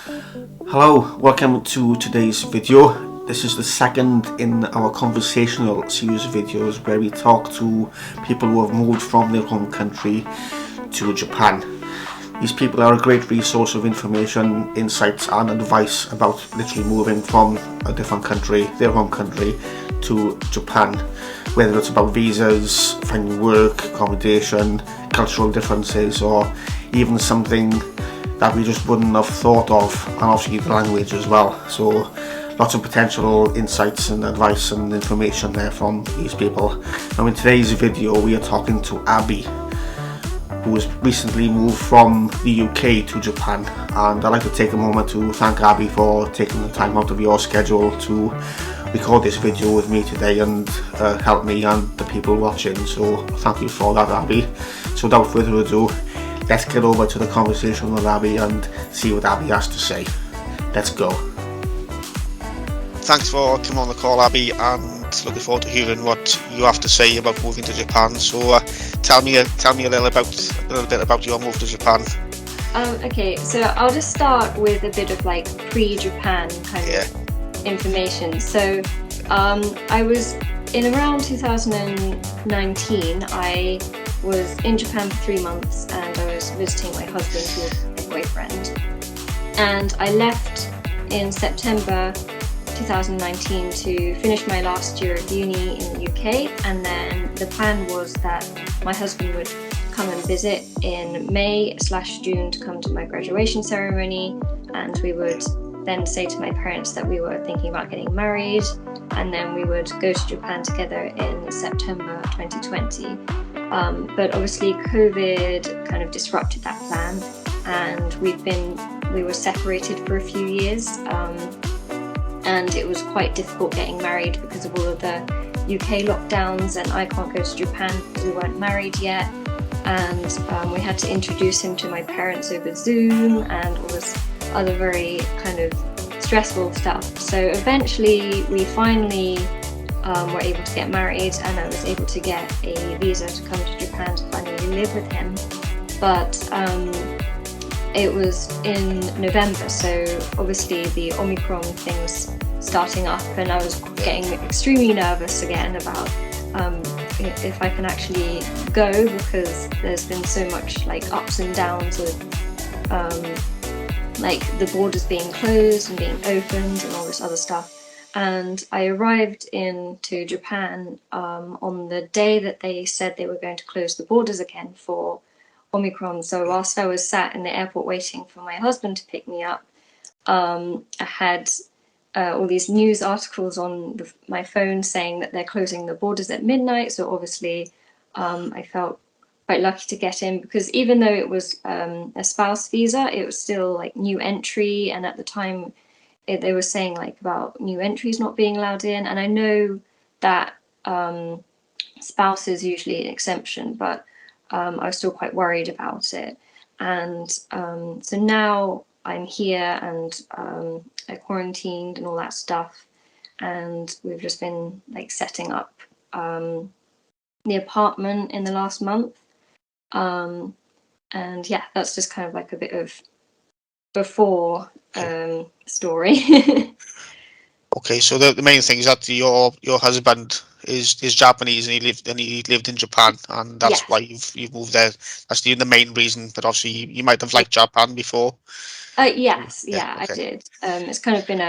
Hello, welcome to today's video. This is the second in our conversational series of videos where we talk to people who have moved from their home country to Japan. These people are a great resource of information, insights and advice about literally moving from a different country, their home country, to Japan. Whether it's about visas, finding work, accommodation, cultural differences, or even something that we just wouldn't have thought of, and obviously the language as well. So lots of potential insights and advice and information there from these people. Now in today's video we are talking to Abby, who has recently moved from the UK to Japan, and I'd like to take a moment to thank Abby for taking the time out of your schedule to record this video with me today and help me and the people watching. So thank you for that, Abby. So without further ado, let's get over to the conversation with Abby and see what Abby has to say. Let's go. Thanks for coming on the call, Abby, and looking forward to hearing what you have to say about moving to Japan. So tell me a little bit about your move to Japan. Okay, so I'll just start with a bit of like pre-Japan kind of information. So I was in around 2019. I was in Japan for 3 months and I was visiting my husband with my boyfriend, and I left in September 2019 to finish my last year of uni in the UK, and then the plan was that my husband would come and visit in May/June to come to my graduation ceremony, and we would then say to my parents that we were thinking about getting married, and then we would go to Japan together in September 2020. But obviously COVID kind of disrupted that plan, and we were separated for a few years, and it was quite difficult getting married because of all of the UK lockdowns, and I can't go to Japan because we weren't married yet, and we had to introduce him to my parents over Zoom and all this other very kind of stressful stuff. So eventually we finally were able to get married, and I was able to get a visa to come to Japan to finally live with him. But it was in November, so obviously the Omicron thing was starting up, and I was getting extremely nervous again about if I can actually go, because there's been so much like ups and downs with like the borders being closed and being opened and all this other stuff. And I arrived into Japan on the day that they said they were going to close the borders again for Omicron. So whilst I was sat in the airport waiting for my husband to pick me up, I had all these news articles on my phone saying that they're closing the borders at midnight. So obviously I felt quite lucky to get in, because even though it was a spouse visa, it was still like new entry, and at the time they were saying like about new entries not being allowed in, and I know that spouse is usually an exemption, but I was still quite worried about it. And so now I'm here, and I quarantined and all that stuff, and we've just been like setting up the apartment in the last month, and yeah, that's just kind of like a bit of before story. Okay, so the main thing is that your husband is Japanese, and he lived in Japan, and that's Yes. why you've moved there. That's the main reason. But obviously you might have liked Japan before. Yes, Yeah. yeah, I Okay. did. It's kind of been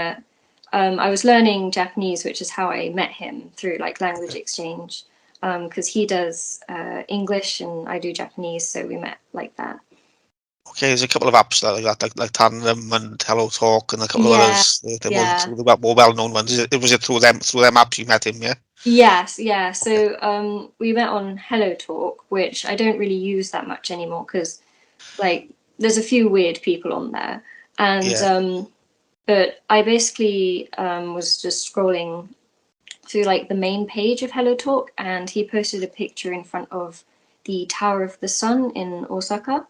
I was learning Japanese, which is how I met him, through like language exchange, because he does English and I do Japanese, so we met like that. Okay, there's a couple of apps like that, like Tandem and Hello Talk, and a couple of Yeah, others. They're yeah. more well-known ones. Was it through them apps you met him? Yeah. Yes, yeah. Okay. So we met on Hello Talk, which I don't really use that much anymore because like there's a few weird people on there, and Yeah. but I basically was just scrolling through like the main page of Hello Talk, and he posted a picture in front of the Tower of the Sun in Osaka.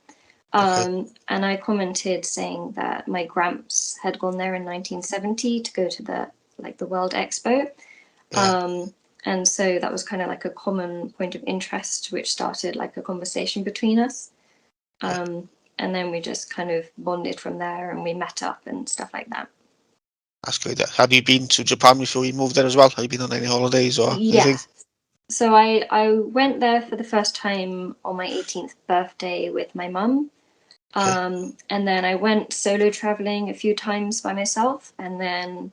Okay. And I commented saying that my gramps had gone there in 1970 to go to the World Expo. Yeah. And so that was kind of like a common point of interest, which started like a conversation between us. Yeah. and then we just kind of bonded from there, and we met up and stuff like that. That's good. Have you been to Japan before you moved there as well? Have you been on any holidays or Yeah. anything? So I went there for the first time on my 18th birthday with my mum. Okay. And then I went solo traveling a few times by myself, and then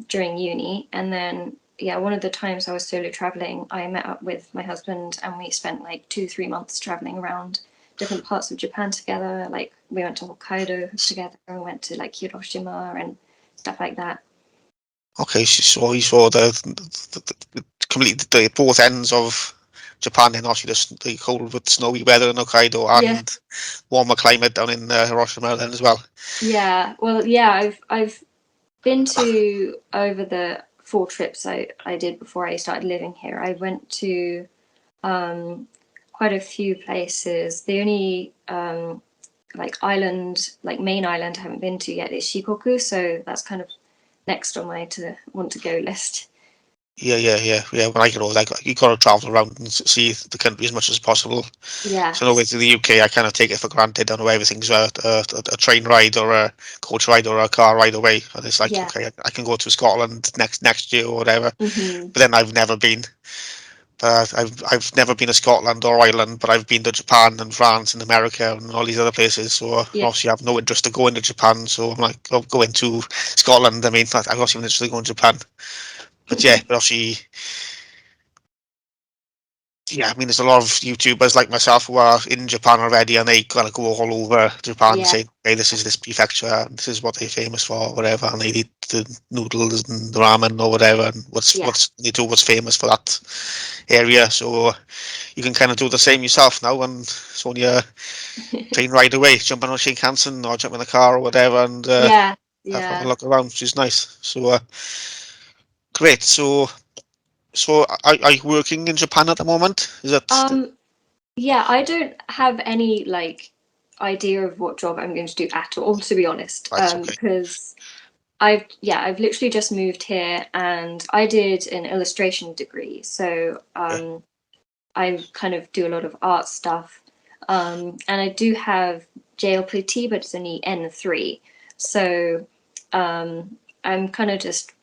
during uni. And then, yeah, one of the times I was solo traveling, I met up with my husband and we spent like 2, 3 months traveling around different parts of Japan together. Like we went to Hokkaido together and went to like Hiroshima and stuff like that. Okay, so you saw the both ends of Japan, and obviously the cold with snowy weather in Hokkaido Yeah, and warmer climate down in Hiroshima then as well. yeah. Well, yeah, I've been to over the 4 trips I did before I started living here. I went to um, quite a few places. The only like island, like main island I haven't been to yet is Shikoku, so that's kind of next on my to want to go list. Yeah. When I get older, like you got to travel around and see the country as much as possible. Yeah, So, no way to the UK, I kind of take it for granted. I know everything's a train ride or a coach ride or a car ride away, and it's like, yeah. okay, I can go to Scotland next year or whatever. Hmm. But then I've never been. I've never been to Scotland or Ireland, but I've been to Japan and France and America and all these other places. So Yeah, obviously, I have no interest to going to Japan. So I'm like, oh, going to Scotland. I mean, I've also interested in going to Japan. But yeah, but obviously, yeah, I mean, there's a lot of YouTubers like myself who are in Japan already, and they kind of go all over Japan yeah, saying, "Hey, this is this prefecture, and this is what they're famous for, whatever." And they eat the noodles and the ramen or whatever, and yeah, what's famous for that area. So you can kind of do the same yourself now, and it's only a train ride away, jump on a Shinkansen or jump in a car or whatever, and yeah, have a yeah. look around, which is nice. So great. So are you working in Japan at the moment? Is that Um, yeah, I don't have any like idea of what job I'm going to do at all, to be honest. right? Okay. Because I've literally just moved here and I did an illustration degree. So Yeah. I kind of do a lot of art stuff. And I do have JLPT, but it's only N3. So I'm kind of just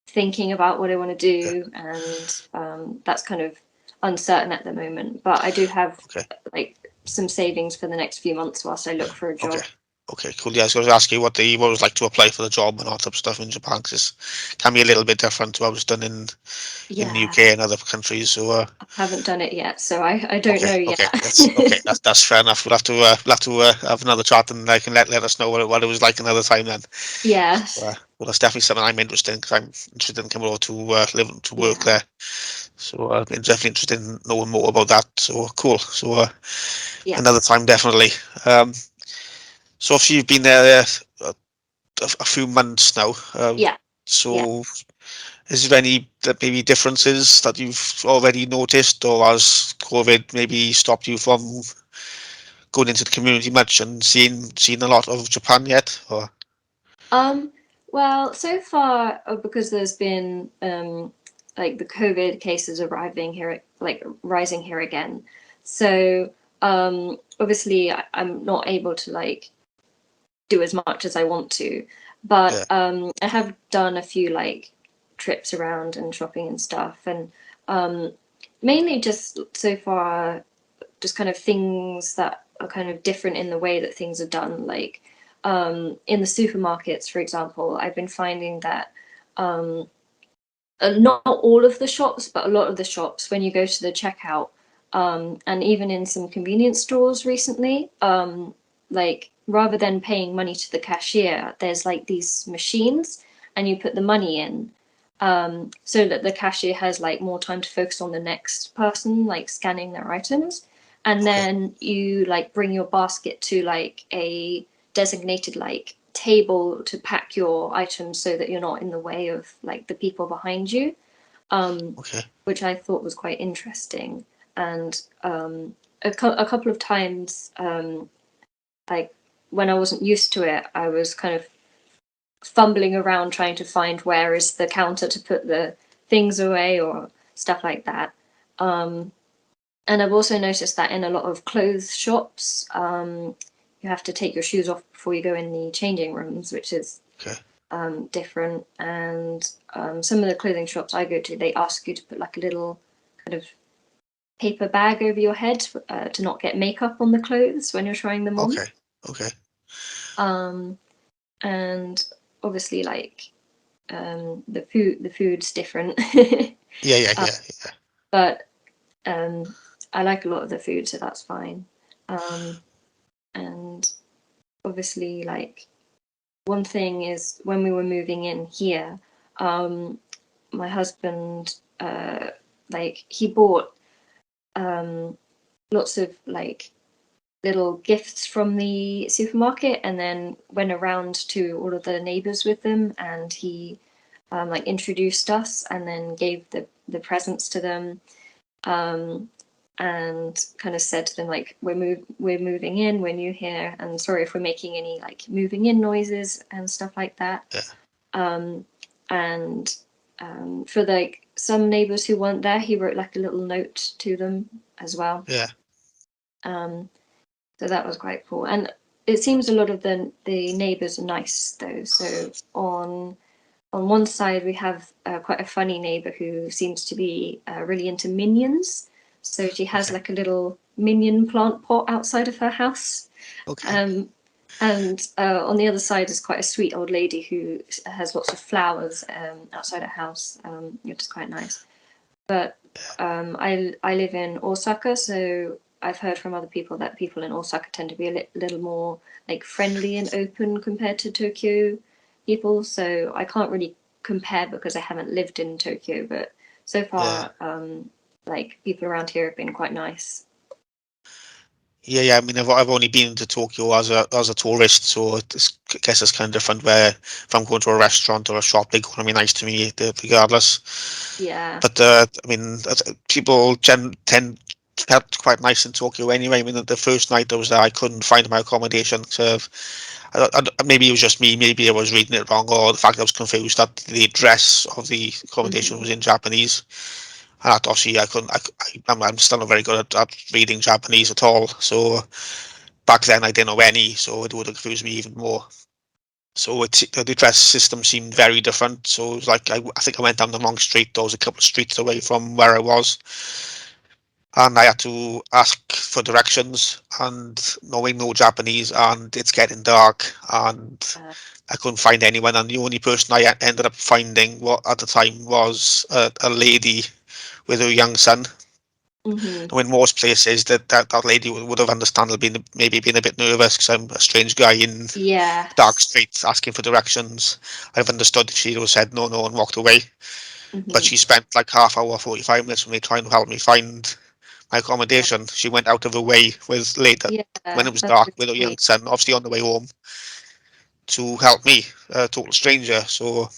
thinking about what I want to Yeah. do, and that's kind of uncertain at the moment. But I do have Okay. like some savings for the next few months whilst I look for a Okay. job. Okay, cool. Yeah, I was going to ask you what it was like to apply for the job and all type of stuff in Japan, 'cause it can be a little bit different to what was done in the Yeah, UK and other countries. So I haven't done it yet, so I don't okay, know okay, yet. that's okay. That's fair enough. We'll have to have another chat, and I can let us know what it was like another time then. Yeah, Well, that's definitely something I'm interested in because I'm interested in coming over to live to work yeah, there. So I'm definitely interested in knowing more about that. So cool. So yeah, another time definitely. Um, so if you've been there a few months now, yeah, yeah. so is there any maybe differences that you've already noticed, or has COVID maybe stopped you from going into the community much and seeing a lot of Japan yet? Or Um, well, so far, because there's been like the COVID cases arriving here, like rising here again. So obviously, I'm not able to like do as much as I want to, but yeah, I have done a few like trips around and shopping and stuff, and um, mainly just so far just kind of things that are kind of different in the way that things are done. Like in the supermarkets, for example, I've been finding that um, not all of the shops, but a lot of the shops, when you go to the checkout, and even in some convenience stores recently, like rather than paying money to the cashier, there's like these machines, and you put the money in. So that the cashier has like more time to focus on the next person, like scanning their items, and okay, then you like bring your basket to like a designated like table to pack your items so that you're not in the way of like the people behind you, um, okay, which I thought was quite interesting. And a couple of times, like when I wasn't used to it, I was kind of fumbling around trying to find where is the counter to put the things away or stuff like that. Um, And I've also noticed that in a lot of clothes shops, you have to take your shoes off before you go in the changing rooms, which is Okay. different. And some of the clothing shops I go to, they ask you to put like a little kind of paper bag over your head to not get makeup on the clothes when you're trying them on. Okay. Okay. Um, and obviously, like the food's different. Yeah. Yeah. uh, Yeah. Yeah. but I like a lot of the food, so that's fine. And obviously, like one thing is when we were moving in here, my husband like he bought lots of like little gifts from the supermarket and then went around to all of the neighbors with them, and he like introduced us and then gave the presents to them, um, and kind of said to them like we're moving in, we're new here, and sorry if we're making any like moving in noises and stuff like that. Yeah. um, and for like some neighbors who weren't there, he wrote like a little note to them as well. Yeah. um, so that was quite cool. And it seems a lot of the neighbors are nice though. So on one side we have quite a funny neighbor who seems to be really into minions. So she has Okay. like a little minion plant pot outside of her house. Okay. Um, and on the other side is quite a sweet old lady who has lots of flowers outside her house, which is quite nice. But I live in Osaka, so I've heard from other people that people in Osaka tend to be a little more like friendly and open compared to Tokyo people. So I can't really compare because I haven't lived in Tokyo, but so Yeah. far, like people around here have been quite nice. Yeah, yeah. I mean, I've only been to Tokyo as a tourist, so I guess it's kind of different. Where if I'm going to a restaurant or a shop, they're going to be nice to me regardless. Yeah. But I mean, people tend felt quite nice in Tokyo anyway. I mean, the first night I was there, I couldn't find my accommodation. So maybe it was just me. Maybe I was reading it wrong, or the fact I was confused that the address of the accommodation Hmm. was in Japanese. And that obviously I couldn't. I'm still not very good at reading Japanese at all. So back then I didn't know any, so it would have confused me even more. So the address system seemed very different. So it was like I think I went down the wrong street. There was a couple of streets away from where I was, and I had to ask for directions. And knowing no Japanese, and it's getting dark, and Uh, I couldn't find anyone. And the only person I ended up finding what at the time was a lady with her young son. hmm. In most places, that lady would have understandably maybe been a bit nervous because I'm a strange guy in dark Yes. streets asking for directions. I've understood if she would have said no, no, and walked away. But Hmm. she spent like half hour, 45 minutes with me trying to help me find my accommodation. She went out of her way with later Yeah, when it was that's dark really with her young sweet. son, obviously on the way home, to help me, a total stranger. So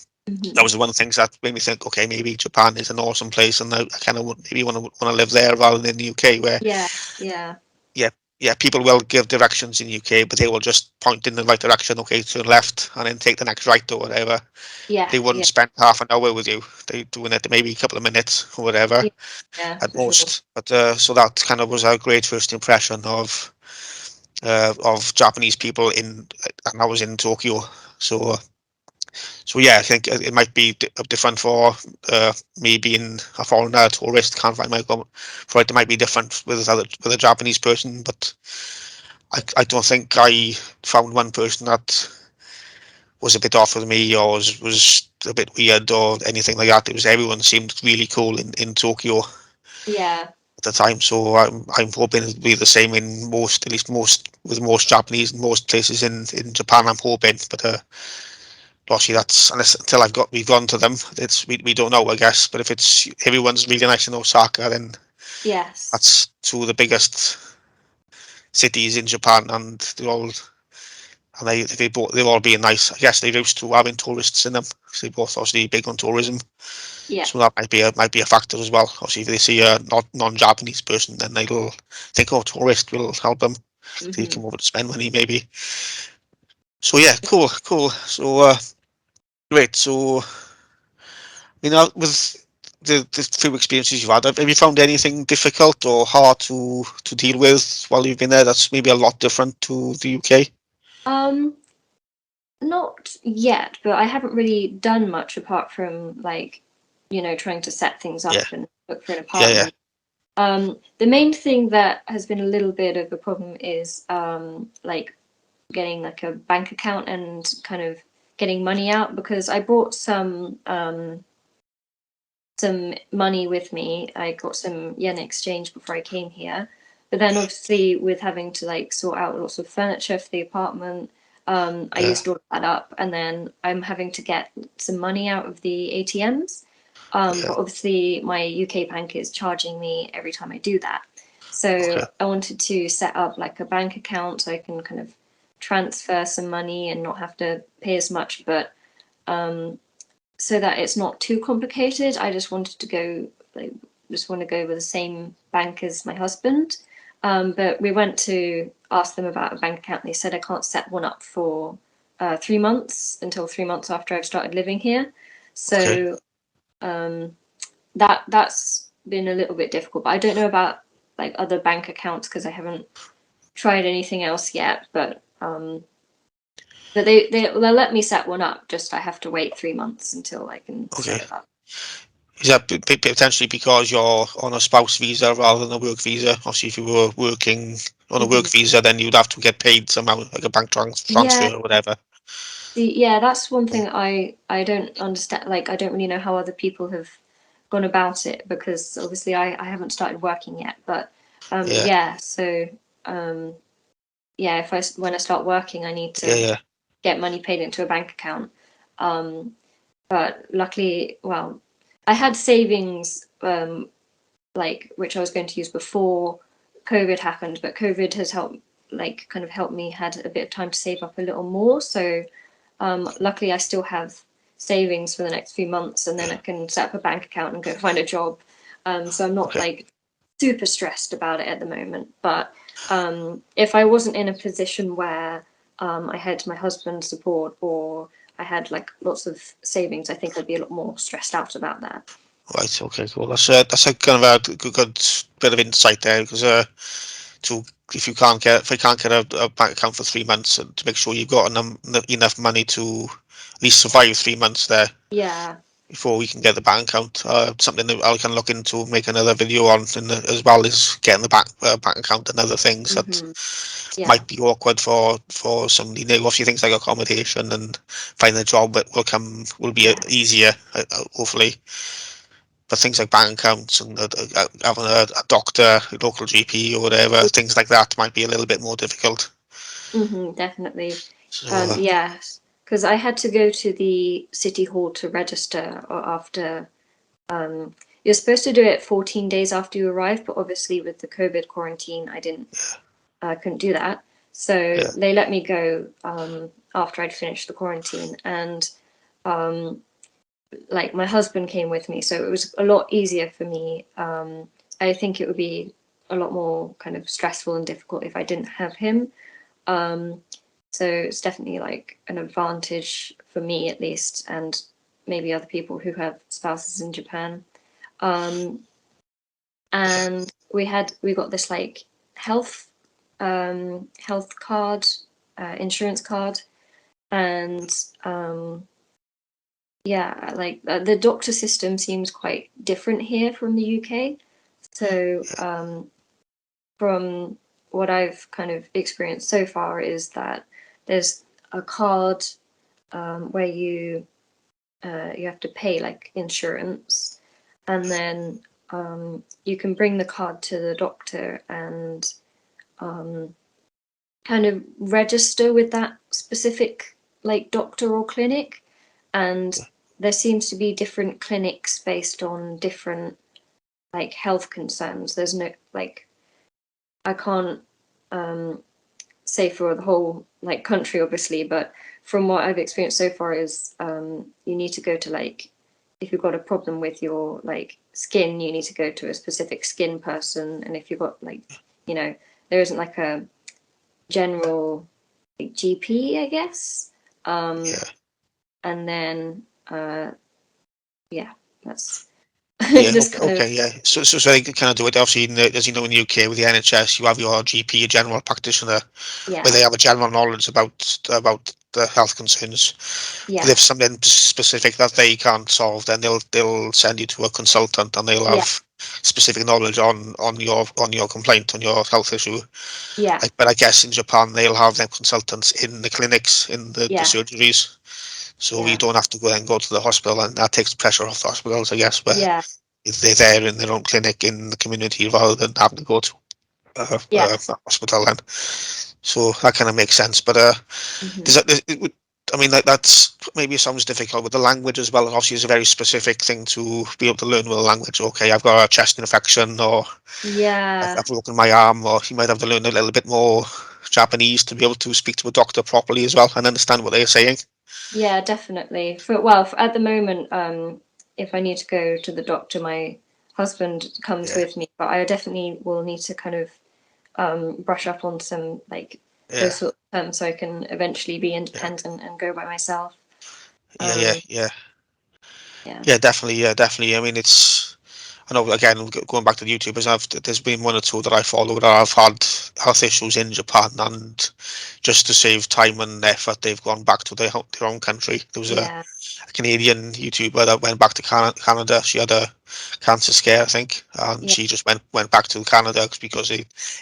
that Hmm. was one of the things that made me think, okay, maybe Japan is an awesome place, and I kind of maybe want to live there rather than in the UK, where Yeah, yeah, yeah, yeah, people will give directions in the UK, but they will just point in the right direction, okay, turn left, and then take the next right or whatever. yeah, They wouldn't yeah, spend half an hour with you. They doing it maybe a couple of minutes or whatever yeah, yeah, at for sure. most. But so that kind of was a great first impression of Japanese people and I was in Tokyo. So so yeah, I think it might be different for me being a foreigner, a tourist, can't find my for it. It might be different with a Japanese person, but I don't think I found one person that was a bit off with me or was a bit weird or anything like that. It was everyone seemed really cool in Tokyo Yeah, at the time. So I'm hoping it'll be the same in most, at least most with most Japanese in most places in Japan. I'm hoping, but obviously that's until we've gone to them. We don't know, I guess. But if it's everyone's really nice in Osaka, then yes, that's two of the biggest cities in Japan, and they've all been nice. I guess they're used to having tourists in them. So they're both obviously big on tourism, yeah, so that might be a factor as well. Obviously, if they see a not non-Japanese person, then they'll think, "Oh, tourist will help them. They hmm, come over to spend money, maybe." So yeah, cool. So great. So with the few experiences you've had, have you found anything difficult or hard to deal with while you've been there? That's maybe a lot different to the UK. Um, Not yet, but I haven't really done much apart from like, trying to set things Yeah, up and look for an yeah, yeah, apartment. The main thing that has been a little bit of a problem is like getting like a bank account and kind of getting money out, because I brought some money with me. I got some yen exchange before I came here. But then obviously with having to like sort out lots of furniture for the apartment, I yeah, used all of that up, and then I'm having to get some money out of the ATMs. yeah. But obviously my UK bank is charging me every time I do that. Okay, So I wanted to set up like a bank account so I can kind of transfer some money and not have to pay as much, but um, so that it's not too complicated. I just wanted to go like just want to go with the same bank as my husband. But we went to ask them about a bank account. They said I can't set one up for 3 months, until 3 months after I've started living here. okay. So um, that's been a little bit difficult. But I don't know about like other bank accounts because I haven't tried anything else yet. But they'll let me set one up. Just I have to wait 3 months until I can Okay. set it up. Is that potentially because you're on a spouse visa rather than a work visa? Obviously, if you were working on a work Mhm. visa, then you'd have to get paid somehow, like a bank transfer Yeah, or whatever. yeah, that's one thing I don't understand. Like, I don't really know how other people have gone about it, because obviously I haven't started working yet. But Yeah, yeah, so um, yeah, if when I start working, I need yeah, to yeah, get money paid into a bank account. Um, but luckily, well, I had savings like which I was going to use before COVID happened, but COVID has helped like kind of helped me had a bit of time to save up a little more. So luckily, I still have savings for the next few months, and then yeah. I can set up a bank account and go find a job. So I'm not Okay, like super stressed about it at the moment. But if I wasn't in a position where I had my husband's support, or I had like lots of savings, I think I'd be a lot more stressed out about that. right. Okay, cool. That's a kind of a good bit of insight there because to if you can't get a bank account for 3 months, to make sure you've got enough money to at least survive 3 months there Yeah. before we can get the bank account. Something that I can look into, make another video on, as well as getting the bank account and other things that Hmm. Yeah. might be awkward for somebody new. Obviously, things like accommodation and finding a job that will be Yeah. easier, hopefully. But things like bank accounts and having a doctor, a local GP or whatever, things like that might be a little bit more difficult. Definitely. So, Yes, because I had to go to the city hall to register, or after you're supposed to do it 14 days after you arrive, but obviously with the COVID quarantine, I couldn't do that. So yeah, they let me go after I'd finished the quarantine, and um, like my husband came with me, so it was a lot easier for me. I think it would be a lot more kind of stressful and difficult if I didn't have him. Um, so it's definitely like an advantage for me at least, and maybe other people who have spouses in Japan. Um, and we got this like health card, insurance card, and yeah, like the doctor system seems quite different here from the UK. So from what I've kind of experienced so far is that there's a card where you have to pay like insurance, and then you can bring the card to the doctor and um, kind of register with that specific like doctor or clinic, and there seems to be different clinics based on different like health concerns. There's no like I can't um, say for the whole like country obviously, but from what I've experienced so far is you need to go to like if you've got a problem with your like skin, you need to go to a specific skin person, and if you've got like you know there isn't like a general like, GP, I guess. Um, yeah. and then yeah, that's Yeah, Just okay, kind of, okay, yeah. So they kind of do it. Obviously, as you know, in the UK with the NHS, you have your GP, your general practitioner, where they yeah, have a general knowledge about the health concerns. But yeah, if something specific that they can't solve, then they'll send you to a consultant, and they'll yeah, have specific knowledge on your complaint, on your health issue. yeah, But I guess in Japan they'll have them consultants in the clinics, in the yeah, surgeries, so we yeah, don't have to go to the hospital, and that takes the pressure off the hospitals, I guess, where yeah, if they're there in their own clinic in the community rather than having to go to yeah. a hospital. Then, so that kind of makes sense. But Hmm. does that it would, I mean, that's maybe it sounds difficult with the language as well. Obviously, it's a very specific thing to be able to learn with a language. Okay, I've got a chest infection, or Yeah, I've broken my arm, or you might have to learn a little bit more Japanese to be able to speak to a doctor properly as well and understand what they're saying. yeah, definitely. For at the moment, if I need to go to the doctor, my husband comes Yeah, with me, but I definitely will need to kind of brush up on some like yeah, those sort of terms so I can eventually be yeah, independent and go by myself. yeah, yeah, Um, yeah. yeah, Yeah, definitely. Yeah, definitely. I mean, I know, again, going back to the YouTubers, there's been one or two that I follow that have had health issues in Japan, and just to save time and effort, they've gone back to their own country. There was yeah, a Canadian YouTuber that went back to Canada. She had a cancer scare, I think, and yeah, she just went back to Canada because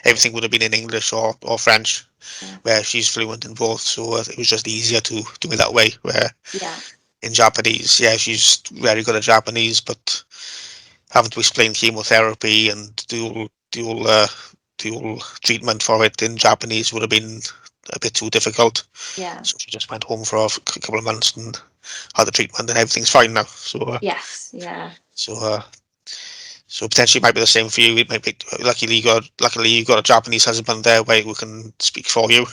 everything would have been in English or French, yeah, where she's fluent in both. So it was just easier to do it that way. Where yeah, in Japanese, yeah, she's very good at Japanese, but having to explain chemotherapy and dual treatment for it in Japanese would have been a bit too difficult. yeah. So she just went home for a couple of months and had the treatment, and everything's fine now. Yes, yeah. So so potentially it might be the same for you. It might be luckily you got a Japanese husband there where who can speak for you.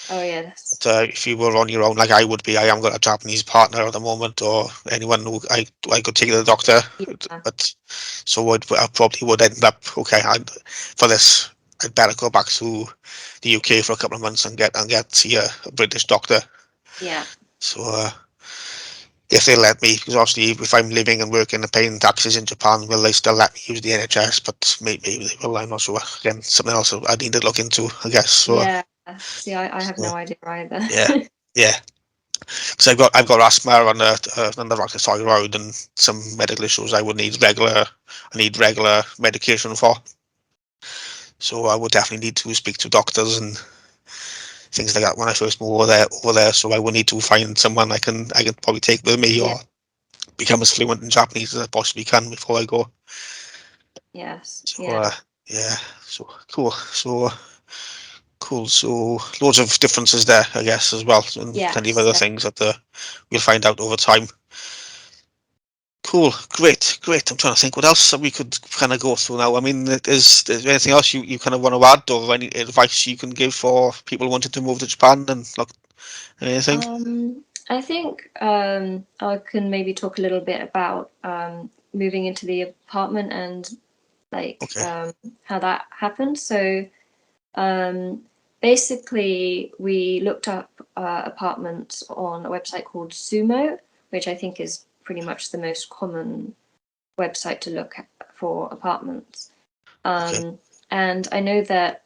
Oh yeah, that's But if you were on your own, like I would be, I am got a Japanese partner at the moment, or anyone who I could take to the doctor. yeah, But so I probably would end up okay. For this, I'd better go back to the UK for a couple of months and get see a British doctor. yeah, So if they let me, because obviously if I'm living and working and paying taxes in Japan, will they still let me use the NHS? But maybe they will. I'm not sure. Again, something else I need to look into, I guess. yeah. See, I have So no idea either. yeah, yeah. Because I've got asthma and the rheumatoid thyroid and some medical issues I need regular medication for. So I would definitely need to speak to doctors and things like that when I first move over there. So I would need to find someone I can probably take with me, Yeah, or become as fluent in Japanese as I possibly can before I go. yes, So yeah, yeah, so cool. So cool. So loads of differences there, I guess, as well, and plenty of yes, other things that we'll find out over time. Cool, great, great. I'm trying to think what else we could kind of go through now. I mean, is there anything else you kind of want to add, or any advice you can give for people wanting to move to Japan and look anything? I think I can maybe talk a little bit about moving into the apartment and like Okay, how that happened. So um, basically, we looked up apartments on a website called Sumo, which I think is pretty much the most common website to look at for apartments. okay, And I know that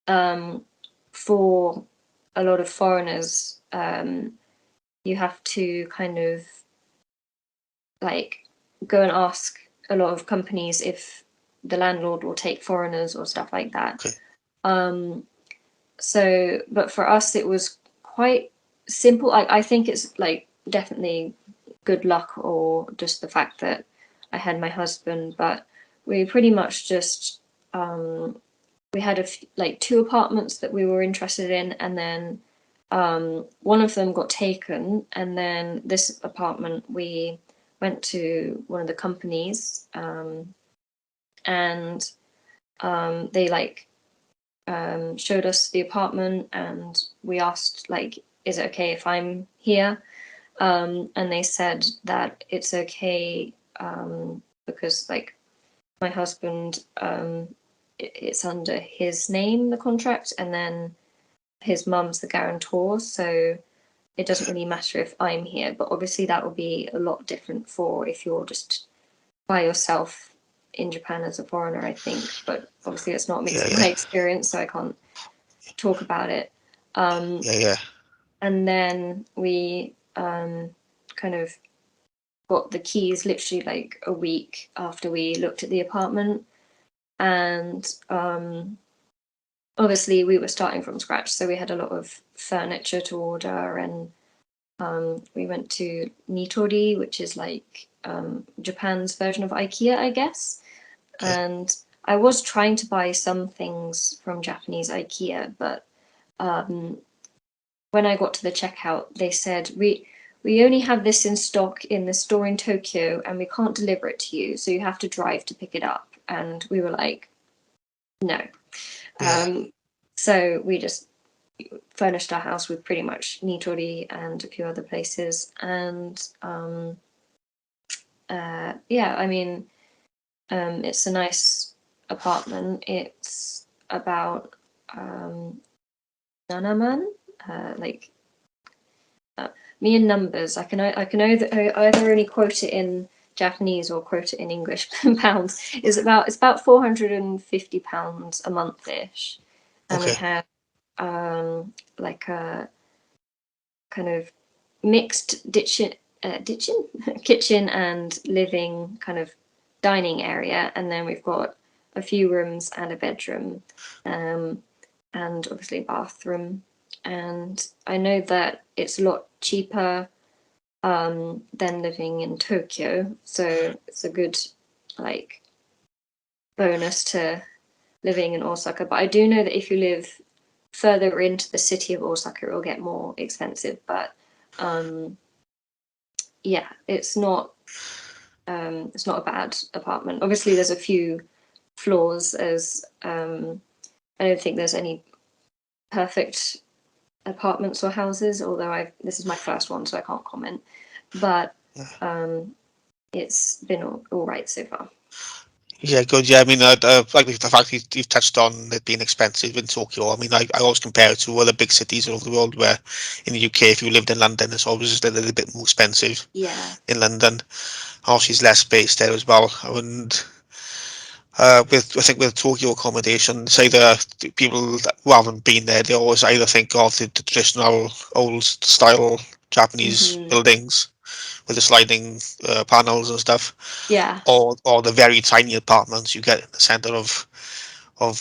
um, for a lot of foreigners, you have to kind of like go and ask a lot of companies if the landlord will take foreigners or stuff like that. okay, Um, but for us, it was quite simple. I think it's like definitely good luck or just the fact that I had my husband, but we pretty much just we had like two apartments that we were interested in, and then one of them got taken, and then this apartment we went to one of the companies, and they like showed us the apartment, and we asked like, "Is it okay if I'm here?" And they said that it's okay because like my husband, it's under his name the contract, and then his mum's the guarantor, so it doesn't really matter if I'm here. But obviously that will be a lot different for if you're just by yourself in Japan as a foreigner, I think. But obviously, it's not Yeah, my yeah, experience, so I can't talk about it. yeah. And then we kind of got the keys literally like a week after we looked at the apartment. And obviously, we were starting from scratch, so we had a lot of furniture to order, and we went to Nitori, which is like Japan's version of IKEA, I guess. Okay. And I was trying to buy some things from Japanese IKEA, but when I got to the checkout, they said we only have this in stock in the store in Tokyo, and we can't deliver it to you, so you have to drive to pick it up. And we were like, no. Yeah. So we just furnished our house with pretty much Nitori and a few other places, and yeah, I mean, it's a nice apartment. It's about nanaman, like me in numbers. I can either only quote it in Japanese or quote it in English pounds. It's about £450 a month ish, and we Okay. have like a kind of mixed kitchen and living kind of dining area, and then we've got a few rooms and a bedroom, and obviously a bathroom. And I know that it's a lot cheaper than living in Tokyo, so it's a good like bonus to living in Osaka. But I do know that if you live further into the city of Osaka, it will get more expensive. But yeah, it's not a bad apartment. Obviously, there's a few flaws, as I don't think there's any perfect apartments or houses. Although this is my first one, so I can't comment. But it's been all right so far. Yeah, good. Yeah, I mean, like the fact you've touched on it being expensive in Tokyo. I mean, I always compare it to other big cities all over the world. Where in the UK, if you lived in London, it's always just a little bit more expensive Yeah. in London. Obviously, it's less space there as well. And I think with Tokyo accommodation, it's either who haven't been there, they always either think of the traditional old style Japanese Hmm. buildings with the sliding panels and stuff, Yeah. or the very tiny apartments you get in the center of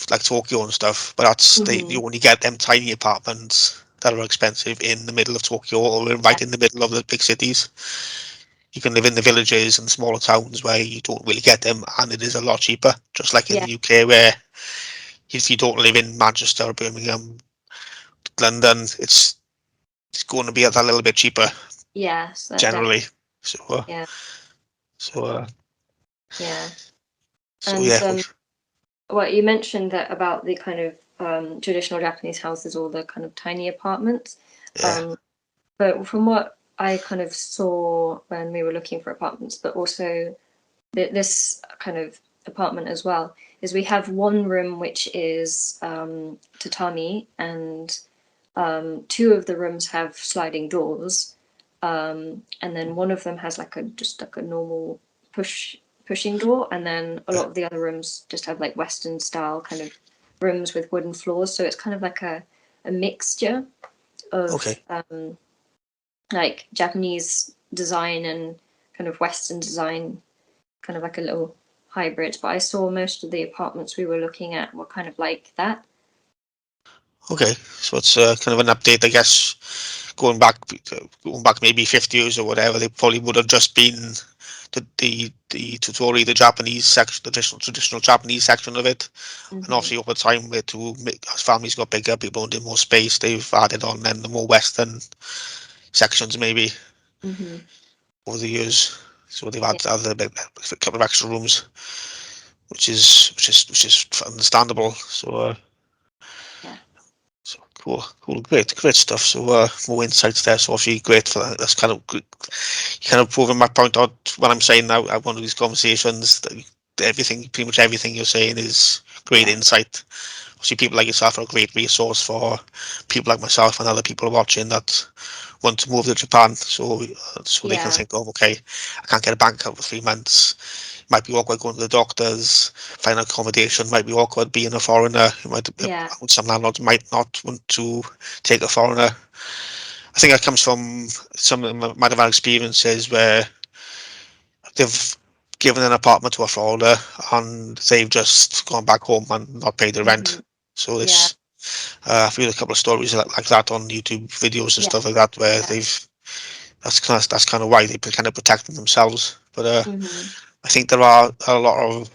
like Tokyo and stuff. But Hmm. you only get them tiny apartments that are expensive in the middle of Tokyo or Yeah. right in the middle of the big cities. You can live in the villages and smaller towns where you don't really get them, and it is a lot cheaper. Just like in Yeah. the UK, where if you don't live in Manchester or Birmingham, London, it's going to be a little bit cheaper Yeah. So that generally. So, yeah. so, uh, Yeah. so And yeah, good. well, you mentioned that about the kind of traditional Japanese houses or the kind of tiny apartments. Yeah, Um, but from what I kind of saw when we were looking for apartments, but also this kind of apartment as well, is we have one room which is tatami, and two of the rooms have sliding doors, and then one of them has like a just like a normal pushing door, and then a yeah. lot of the other rooms just have like Western style kind of rooms with wooden floors. So it's kind of like a mixture of Okay. like Japanese design and kind of Western design, kind of like a little hybrid. But I saw most of the apartments we were looking at were kind of like that. Okay, so it's kind of an update, I guess. Going back maybe 50 years or whatever, they probably would have just been the tutorial, the Japanese section, the traditional Japanese section of it. And Hmm. obviously over time, as families got bigger, people wanted more space. They've added on then the more Western sections maybe Hmm. over the years. So they've Yeah. had other a couple of extra rooms, which is understandable. Yeah. So cool, great stuff. So more insights there. So obviously great for that. That's kind of good. Kind of proving my point out when I'm saying now at one of these conversations that everything, pretty much everything you're saying is great Yeah. insight obviously people like yourself are a great resource for people like myself and other people watching that want to move to Japan. So they can Yeah. think, oh, okay, I can't get a bank account for 3 months. Might be awkward going to the doctors, finding accommodation. Might be awkward being a foreigner. Yeah. Some landlords might not want to take a foreigner. I think that comes from some of my experiences where they've given an apartment to a foreigner and they've just gone back home and not paid the rent. So Yeah. I've heard a couple of stories like that on YouTube videos and Yeah. stuff like that where Yeah. that's kind of why they kind of protected themselves. But Mhm. I think there are a lot of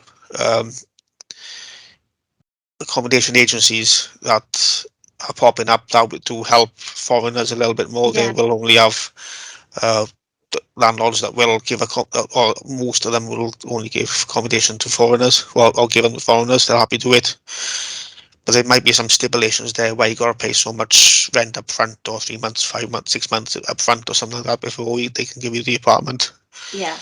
accommodation agencies that are popping up now to help foreigners a little bit more. They Yeah. will only have uh, landlords that will give or most of them will only give accommodation to foreigners, or give them to foreigners. They're happy to do it, but there might be some stipulations there where you got to pay so much rent up front, or 3 months, 5 months, 6 months up front, or something like that before they can give you the apartment. Yeah.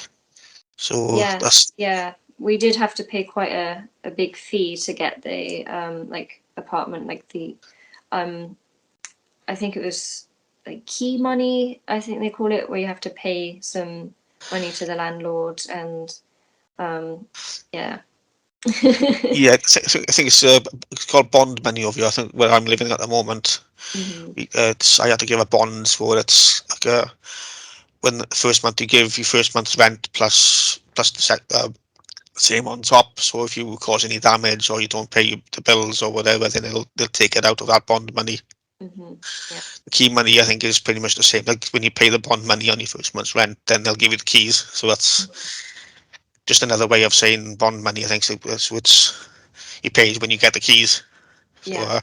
So Yeah. that's Yeah. We did have to pay quite a big fee to get the like apartment, like the I think it was like key money, I think they call it, where you have to pay some money to the landlord, and yeah. yeah. I think it's called bond money over here. I think where I'm living at the moment, Mhm. I had to give a bond for it. It's like when the first month you give your first month's rent plus the same on top. So if you cause any damage or you don't pay the bills or whatever, then they'll take it out of that bond money. Mhm. Yeah. The key money, I think, is pretty much the same. Like when you pay the bond money on your first month's rent, then they'll give you the keys. So that's just another way of saying bond money. I think so. It's you pay when you get the keys. So Yeah.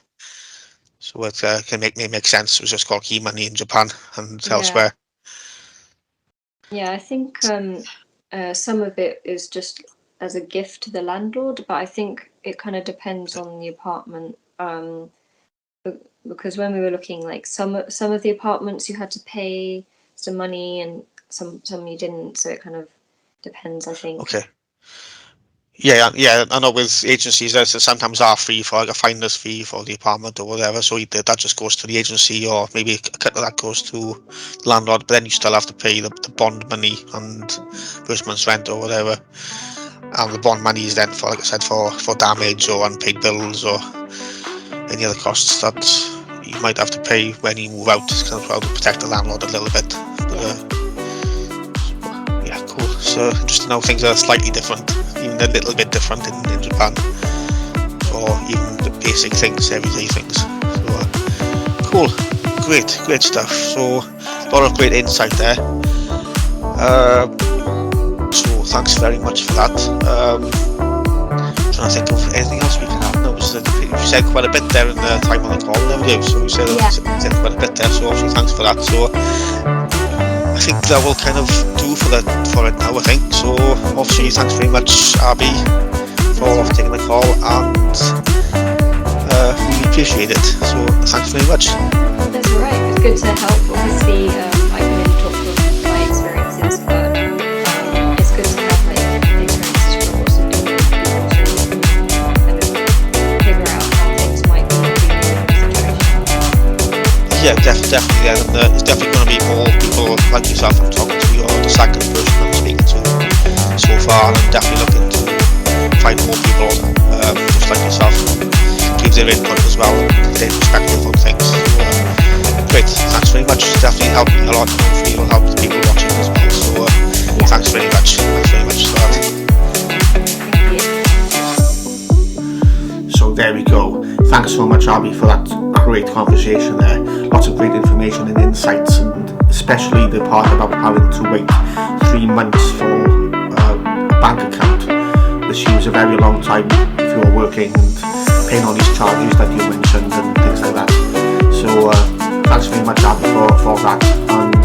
it can make sense. It was just called key money in Japan and Yeah. elsewhere. Yeah, I think some of it is just as a gift to the landlord, but I think it kind of depends on the apartment. Because when we were looking, like some of the apartments you had to pay some money, and some you didn't. So it kind of depends, I think. Okay. Yeah. I know with agencies, there's sometimes are free for like a finder's fee for the apartment or whatever. So that just goes to the agency, or maybe a cut of that goes to the landlord. But then you still have to pay the bond money and first month's rent or whatever. And the bond money is then for, like I said, for damage or unpaid bills or any other costs that you might have to pay when you move out, kind of well to protect the landlord a little bit. But, Yeah. yeah, cool. So interesting how things are slightly different, even a little bit different in Japan, or even the basic things, everyday things. So cool, great stuff. So a lot of great insight there. So thanks very much for that. Trying to think of anything else we can add. No, you said quite a bit there in the time on the call, never do. So you said quite a bit there. So obviously thanks for that. So I think that will kind of do for it now, I think. So obviously thanks very much, Abby, for taking the call, and we appreciate it. So thanks very much. That's all right. It's good to help. Obviously, I can only talk from my experiences, but it's good to have like the experiences from lots of different people so you can kind of figure out how things might be in your situation. Yeah, definitely. Yeah, and there's definitely going to be more people like yourself I'm talking to. You're the second person I'm speaking to so far, and I'm definitely looking to find more people just like yourself, give their input as well and their perspective on things. So, great, thanks very much. It's definitely helped me a lot. Hopefully it'll help the people watching as well. So thanks very much. Thanks very much for that. Thank you. So there we go. Thanks so much, Abby, for that great conversation there. Lots of great information and insights, and especially the part about having to wait 3 months for a bank account. This is a very long time if you're working and paying all these charges that you mentioned and things like that. So thanks very much, Abby, for that. And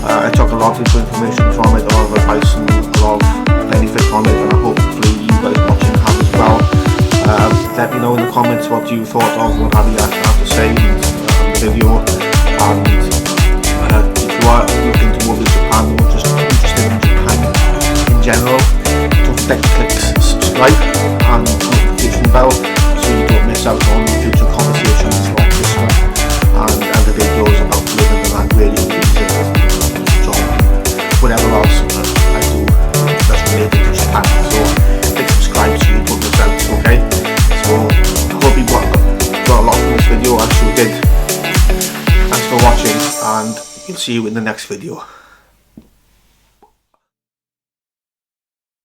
I took a lot of information from it, a lot of advice and a lot of benefit from it, and I hopefully you guys watching have as well. Let me know in the comments what you thought of what Abby had to say in the video, and if you are looking to move to Japan or just interested in Japan in general, don't forget to click subscribe and notification bell so you don't miss out on see you in the next video.